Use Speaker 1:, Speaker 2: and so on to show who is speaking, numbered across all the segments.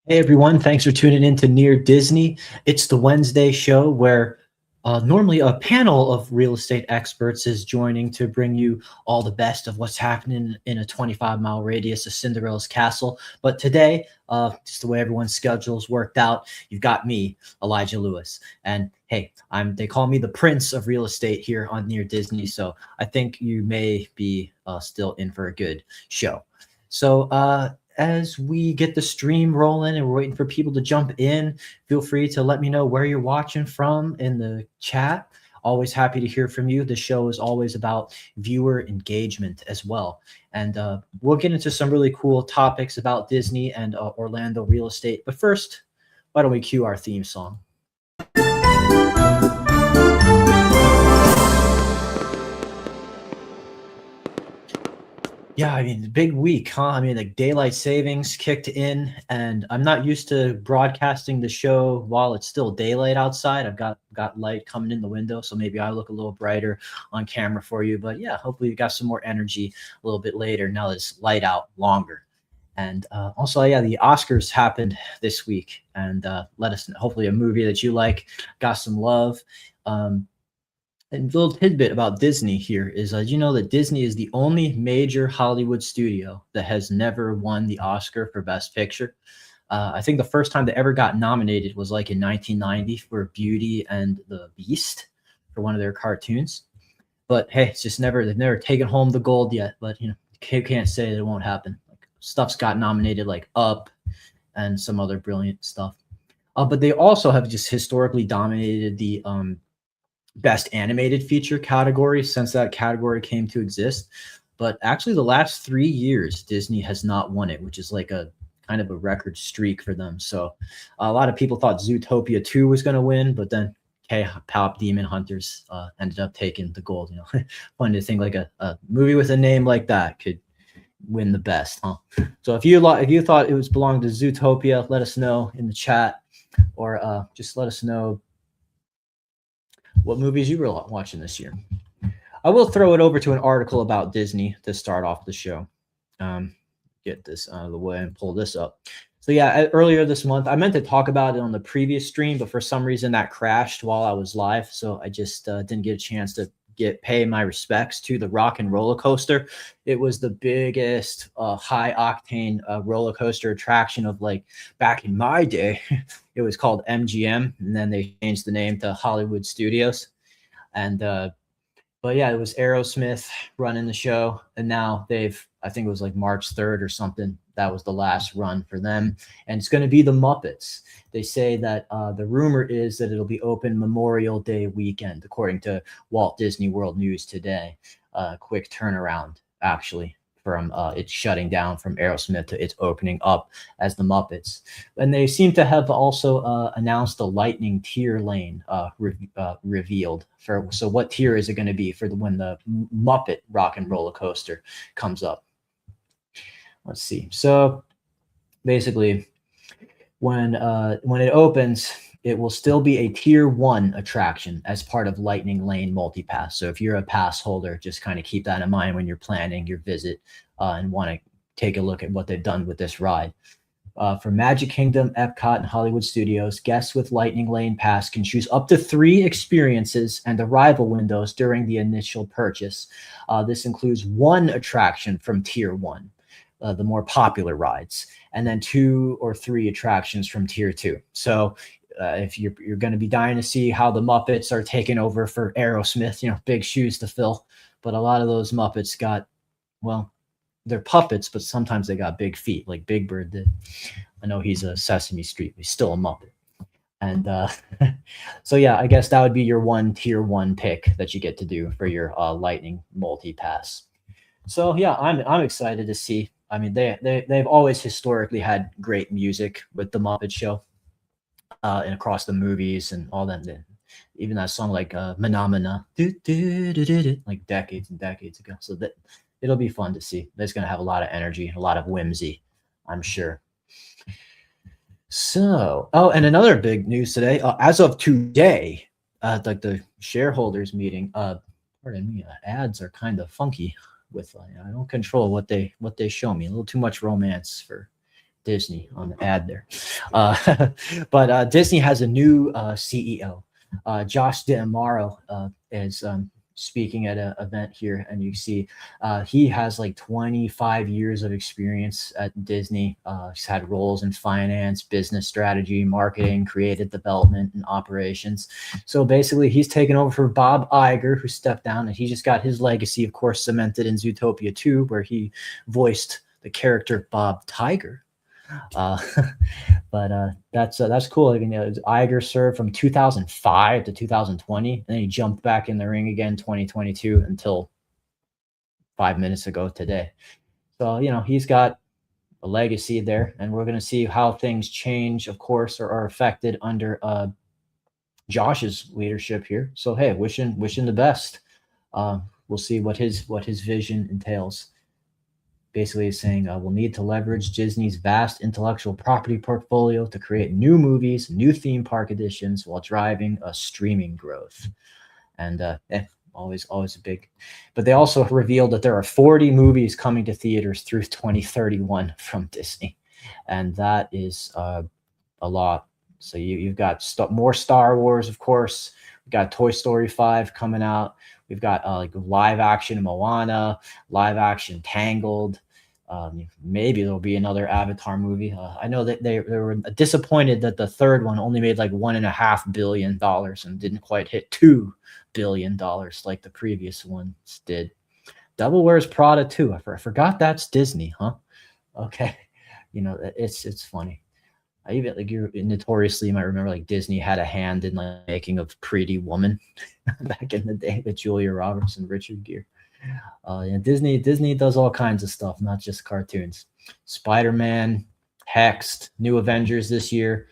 Speaker 1: Hey everyone, thanks for tuning in to Near Disney. It's the Wednesday show where normally a panel of real estate experts is joining to bring you all the best of what's happening in a 25-mile radius of Cinderella's castle. But today, just the way everyone's schedules worked out, you've got me, Elijah Lewis. And hey, they call me the Prince of Real Estate here on Near Disney. So I think you may be still in for a good show. So as we get the stream rolling and we're waiting for people to jump in, feel free to let me know where you're watching from in the chat. Always happy to hear from you. The show is always about viewer engagement as well. And we'll get into some really cool topics about Disney and Orlando real estate. But first, why don't we cue our theme song? Yeah, I mean, big week, huh? I mean, like daylight savings kicked in, and I'm not used to broadcasting the show while it's still daylight outside. I've got light coming in the window, so maybe I look a little brighter on camera for you. But yeah, hopefully you got some more energy a little bit later now that it's light out longer. And also, yeah, the Oscars happened this week, and let us know, hopefully a movie that you like got some love. And a little tidbit about Disney here is, you know that Disney is the only major Hollywood studio that has never won the Oscar for Best Picture. I think the first time they ever got nominated was like in 1990 for Beauty and the Beast for one of their cartoons. But hey, it's just they've never taken home the gold yet. But you know, you can't say that it won't happen. Like stuff's got nominated like Up and some other brilliant stuff. But they also have just historically dominated the best animated feature category since that category came to exist. But actually the last 3 years Disney has not won it, which is like a kind of a record streak for them. So a lot of people thought Zootopia 2 was going to win, but then K-pop Demon Hunters ended up taking the gold. You know, funny to think like a movie with a name like that could win the best, huh? So if you thought it was belonged to Zootopia, let us know in the chat, or just let us know what movies you were watching this year. I will throw it over to an article about Disney to start off the show. Get this out of the way and pull this up. So yeah, earlier this month, I meant to talk about it on the previous stream, but for some reason that crashed while I was live. So I just didn't get a chance to pay my respects to the Rock and Roller Coaster. It was the biggest high octane roller coaster attraction of like back in my day. It was called MGM, and then they changed the name to Hollywood Studios. And but yeah, it was Aerosmith running the show, and now I think it was like March 3rd or something. That was the last run for them, and it's going to be the Muppets. They say that the rumor is that it'll be open Memorial Day weekend, according to Walt Disney World News today. Quick turnaround, actually, from it shutting down from Aerosmith to its opening up as the Muppets. And they seem to have also announced a lightning tier lane revealed. So what tier is it going to be for when the Muppet Rock and Roller Coaster comes up? Let's see. So basically, when it opens, it will still be a tier 1 attraction as part of Lightning Lane Multipass. So if you're a pass holder, just kind of keep that in mind when you're planning your visit and want to take a look at what they've done with this ride. For Magic Kingdom, Epcot, and Hollywood Studios, guests with Lightning Lane Pass can choose up to 3 experiences and arrival windows during the initial purchase. This includes 1 attraction from tier 1. The more popular rides, and then 2 or 3 attractions from tier 2. So if you're going to be dying to see how the Muppets are taking over for Aerosmith, you know, big shoes to fill. But a lot of those Muppets got, well, they're puppets, but sometimes they got big feet, like Big Bird did. I know he's a Sesame Street, but he's still a Muppet. And so yeah, I guess that would be your tier 1 pick that you get to do for your Lightning Multi-Pass. So yeah, I'm excited to see. I mean, they've always historically had great music with the Muppet Show, and across the movies and all that. Even that song like "Phenomena," like decades and decades ago. So that it'll be fun to see. It's going to have a lot of energy, a lot of whimsy, I'm sure. So, and another big news today, as of today, like the shareholders meeting. Pardon me, ads are kind of funky. With I don't control what they show me. A little too much romance for Disney on the ad there. But Disney has a new CEO. Josh D'Amaro is speaking at an event here, and you see he has like 25 years of experience at Disney. He's had roles in finance, business strategy, marketing, creative development, and operations. So basically, he's taken over for Bob Iger, who stepped down, and he just got his legacy, of course, cemented in Zootopia 2, where he voiced the character Bob Tiger. Uh, but that's cool. I mean, Iger served from 2005 to 2020, and then he jumped back in the ring again 2022 until 5 minutes ago today. So he's got a legacy there, and we're going to see how things change, of course, or are affected under Josh's leadership here. So hey, wishing the best. We'll see what his vision entails. Basically he's saying we'll need to leverage Disney's vast intellectual property portfolio to create new movies, new theme park additions while driving a streaming growth. And always a big. But they also revealed that there are 40 movies coming to theaters through 2031 from Disney, and that is a lot. So you've got more Star Wars, of course. We've got Toy Story 5 coming out. We've got like live action Moana, live action Tangled. Maybe there'll be another Avatar movie. I know that they were disappointed that the third one only made like $1.5 billion and didn't quite hit $2 billion like the previous ones did. Devil Wears Prada 2. I forgot that's Disney, huh? Okay. It's funny. I even like notoriously, you might remember like Disney had a hand in like making of Pretty Woman back in the day with Julia Roberts and Richard Gere. Disney does all kinds of stuff, not just cartoons. Spider-Man, Hexed, new Avengers this year.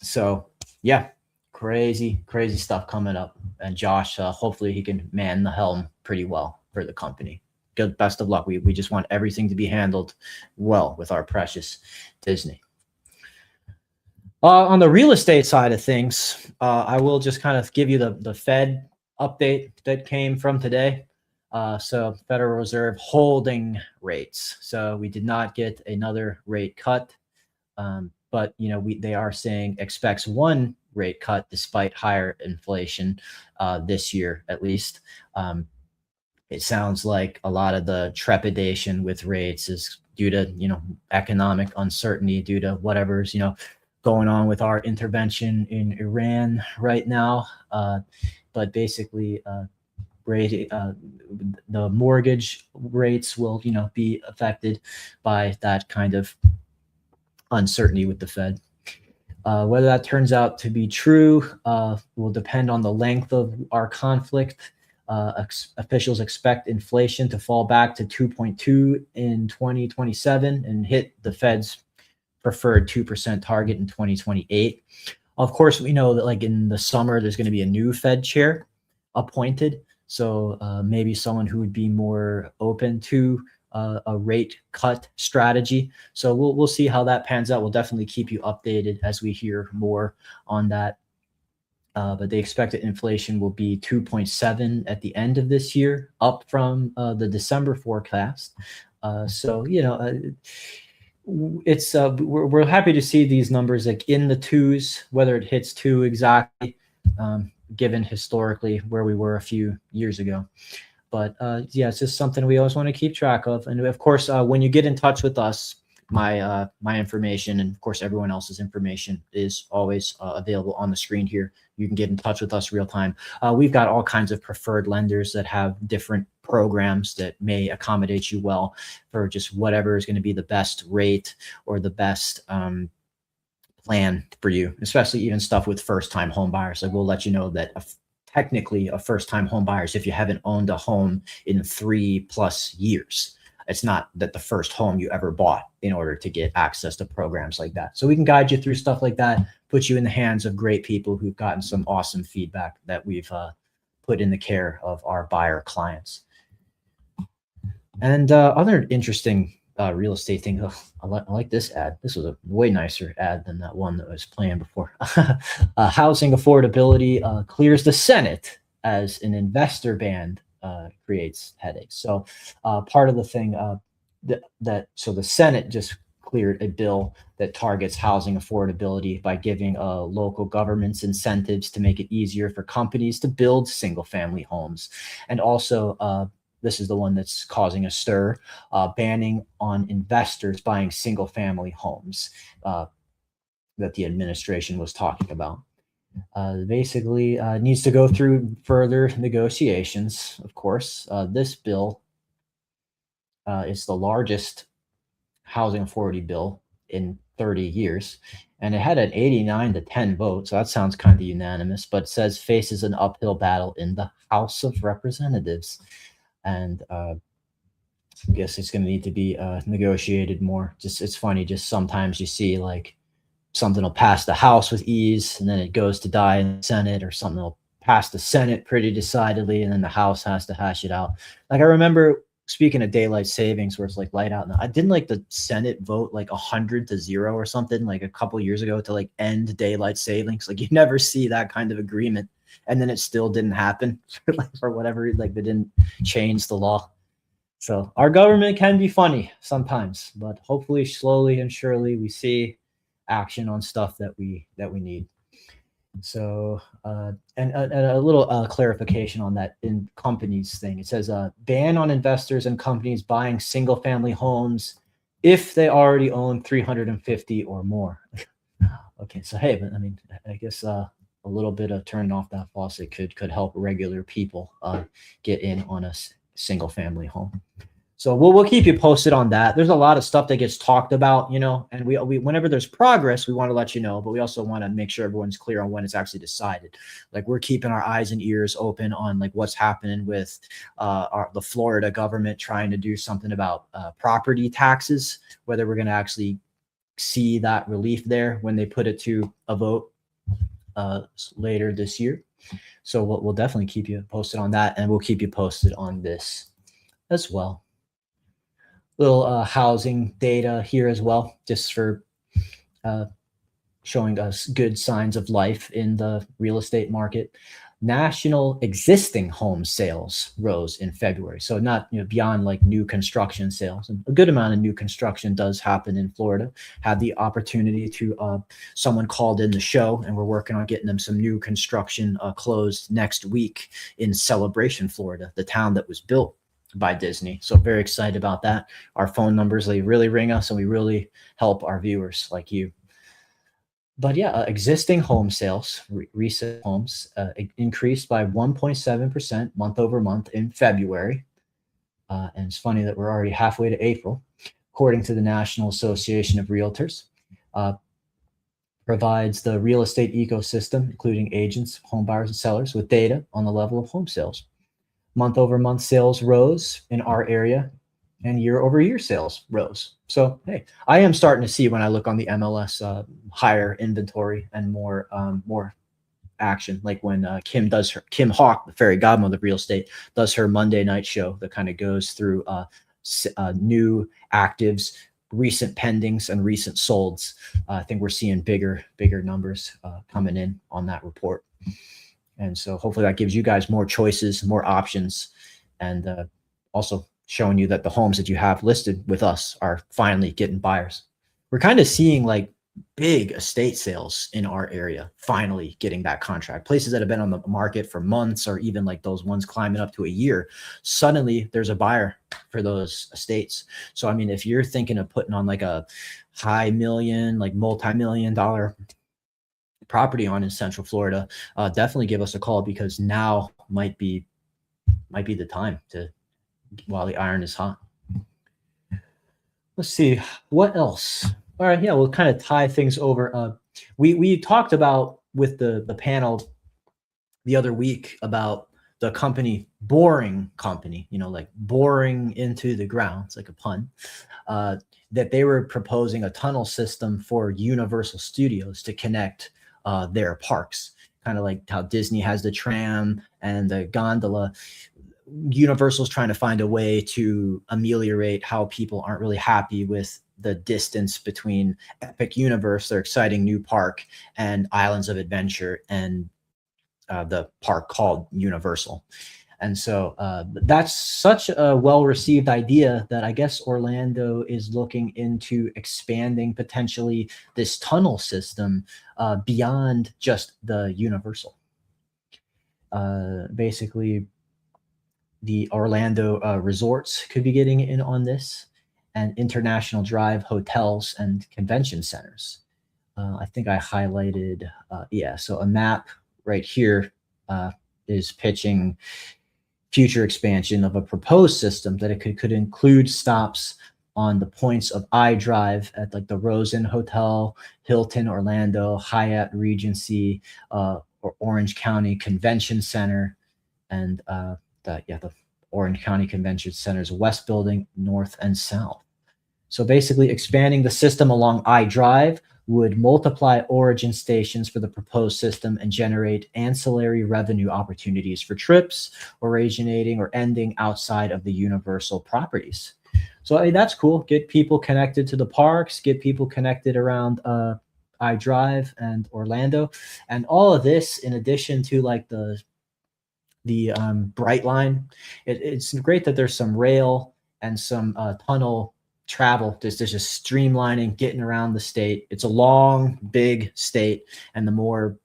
Speaker 1: So yeah, crazy stuff coming up. And Josh, hopefully he can man the helm pretty well for the company. Good, best of luck. We just want everything to be handled well with our precious Disney. On the real estate side of things, I will just kind of give you the Fed update that came from today. So Federal Reserve holding rates. So we did not get another rate cut, but they are saying expects one rate cut despite higher inflation this year at least. It sounds like a lot of the trepidation with rates is due to economic uncertainty, due to whatever's going on with our intervention in Iran right now. But basically, the mortgage rates will, be affected by that kind of uncertainty with the Fed. Whether that turns out to be true will depend on the length of our conflict. Officials expect inflation to fall back to 2.2 in 2027 and hit the Fed's preferred 2% target in 2028. Of course, we know that like in the summer, there's going to be a new Fed chair appointed. So maybe someone who would be more open to a rate cut strategy. So we'll see how that pans out. We'll definitely keep you updated as we hear more on that. But they expect that inflation will be 2.7 at the end of this year, up from the December forecast. So it's we're happy to see these numbers like in the twos, whether it hits 2 exactly, given historically where we were a few years ago. But yeah, it's just something we always want to keep track of. And of course, when you get in touch with us, my information and of course everyone else's information is always available on the screen here. You can get in touch with us real time. We've got all kinds of preferred lenders that have different programs that may accommodate you well for just whatever is going to be the best rate or the best plan for you, especially even stuff with first-time home buyers. Like we'll let you know that technically a first-time home buyers, if you haven't owned a home in 3+ years, it's not that the first home you ever bought in order to get access to programs like that. So we can guide you through stuff like that, put you in the hands of great people who've gotten some awesome feedback that we've put in the care of our buyer clients. And other interesting real estate thing. Oh, I like this ad. This was a way nicer ad than that one that was playing before. Housing affordability clears the Senate as an investor ban creates headaches. So part of the thing so the Senate just cleared a bill that targets housing affordability by giving local governments incentives to make it easier for companies to build single family homes. And also, this is the one that's causing a stir, banning on investors buying single family homes that the administration was talking about. Basically, needs to go through further negotiations, of course. This bill is the largest housing authority bill in 30 years, and it had an 89-10 vote, so that sounds kind of unanimous, but it says faces an uphill battle in the House of Representatives. And I guess it's going to need to be negotiated more. Just it's funny, just sometimes you see like something will pass the House with ease, and then it goes to die in the Senate, or something will pass the Senate pretty decidedly, and then the House has to hash it out. Like I remember, speaking of daylight savings, where it's like light out now, I didn't like the Senate vote like 100-0 or something like a couple years ago to like end daylight savings. Like you never see that kind of agreement, and then it still didn't happen for whatever, like they didn't change the law. So our government can be funny sometimes, but hopefully, slowly and surely, we see action on stuff that we need. So, and a little clarification on that in companies thing. It says ban on investors and companies buying single family homes if they already own 350 or more. Okay, so hey, but I mean, I guess a little bit of turning off that faucet could help regular people get in on a single family home. So we'll keep you posted on that. There's a lot of stuff that gets talked about, and we whenever there's progress, we want to let you know, but we also want to make sure everyone's clear on when it's actually decided. Like we're keeping our eyes and ears open on like what's happening with the Florida government trying to do something about property taxes, whether we're going to actually see that relief there when they put it to a vote later this year. So we'll definitely keep you posted on that, and we'll keep you posted on this as well. Little housing data here as well, just for showing us good signs of life in the real estate market. National existing home sales rose in February. So not beyond like new construction sales. And a good amount of new construction does happen in Florida. Had the opportunity to someone called in the show, and we're working on getting them some new construction closed next week in Celebration, Florida, the town that was built by Disney. So very excited about that. Our phone numbers, they really ring us, and we really help our viewers like you. But yeah, existing home sales, recent homes, increased by 1.7% month over month in February. And it's funny that we're already halfway to April, according to the National Association of Realtors. Provides the real estate ecosystem, including agents, home buyers, and sellers, with data on the level of home sales. Month over month sales rose in our area, and year over year sales rose. So, hey, I am starting to see when I look on the MLS higher inventory and more action. Like when Kim Hawk, the fairy godmother of real estate, does her Monday night show that kind of goes through new actives, recent pendings, and recent solds. I think we're seeing bigger numbers coming in on that report. And so hopefully that gives you guys more choices, more options, and also showing you that the homes that you have listed with us are finally getting buyers. We're kind of seeing like big estate sales in our area finally getting that contract. Places that have been on the market for months, or even like those ones climbing up to a year, suddenly there's a buyer for those estates. So, I mean, if you're thinking of putting on like a high million, like multi-million-dollar property on in Central Florida, definitely give us a call, because now might be the time to, while the iron is hot. Let's see what else. All right, yeah, we'll kind of tie things over. We talked about with the panel the other week about the company, boring company, like boring into the ground. It's like a pun. That they were proposing a tunnel system for Universal Studios to connect their parks, kind of like how Disney has the tram and the gondola. Universal's trying to find a way to ameliorate how people aren't really happy with the distance between Epic Universe, their exciting new park, and Islands of Adventure, and the park called Universal. And so that's such a well-received idea that I guess Orlando is looking into expanding potentially this tunnel system beyond just the Universal. Basically, the Orlando resorts could be getting in on this, and International Drive hotels and convention centers. I think I highlighted, yeah, so a map right here is pitching future expansion of a proposed system that it could include stops on the points of I-Drive at like the Rosen Hotel, Hilton Orlando, Hyatt Regency, or Orange County Convention Center, and the Orange County Convention Center's West Building, North and South. So basically expanding the system along I-Drive would multiply origin stations for the proposed system and generate ancillary revenue opportunities for trips originating or ending outside of the Universal properties. So hey, that's cool. Get people connected to the parks, get people connected around I-Drive and Orlando. And all of this, in addition to like the Bright Line, it's great that there's some rail and some tunnel travel. There's just streamlining, getting around the state. It's a long, big state, and the more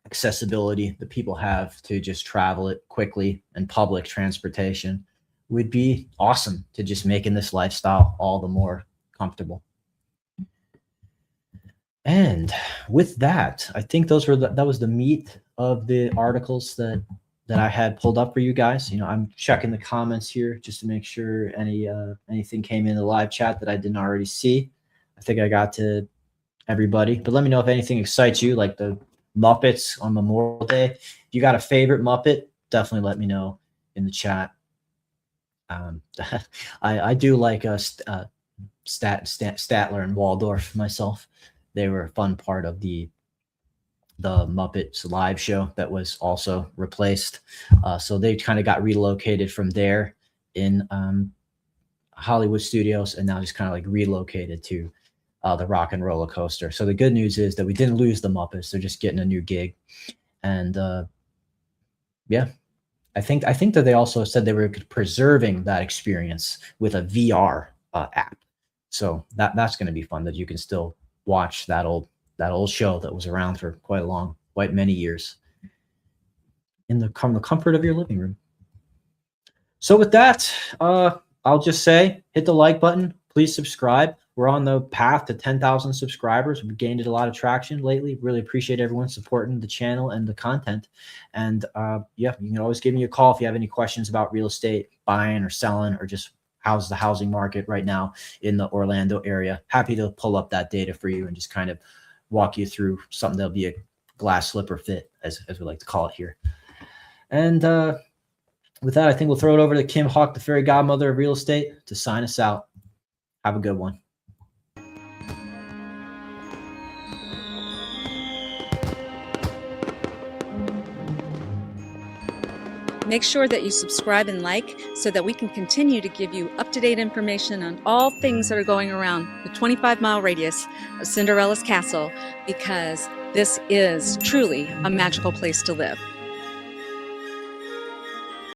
Speaker 1: accessibility that people have to just travel it quickly and public transportation would be awesome to just making this lifestyle all the more comfortable. And with that, I think that was the meat of the articles that I had pulled up for you guys. You know, I'm checking the comments here just to make sure anything came in the live chat that I didn't already see. I think I got to everybody, but let me know if anything excites you, like the Muppets on Memorial Day. If you got a favorite Muppet, definitely let me know in the chat. I do like Statler and Waldorf myself. They were a fun part of the Muppets live show that was also replaced. So they kind of got relocated from there in Hollywood Studios, and now just kind of like relocated to the Rock and Roller Coaster. So the good news is that we didn't lose the Muppets; they're just getting a new gig. And yeah, I think that they also said they were preserving that experience with a VR app. So that's going to be fun, that you can still watch that old show that was around for quite many years from the comfort of your living room. So with that, I'll just say, hit the like button. Please subscribe. We're on the path to 10,000 subscribers. We've gained a lot of traction lately. Really appreciate everyone supporting the channel and the content. And yeah, you can always give me a call if you have any questions about real estate, buying or selling, or just how's the housing market right now in the Orlando area. Happy to pull up that data for you and just kind of walk you through something that'll be a glass slipper fit, as we like to call it here. And with that, I think we'll throw it over to Kim Hawk, the fairy godmother of real estate, to sign us out. Have a good one.
Speaker 2: Make sure that you subscribe and like so that we can continue to give you up-to-date information on all things that are going around the 25-mile radius of Cinderella's castle, because this is truly a magical place to live.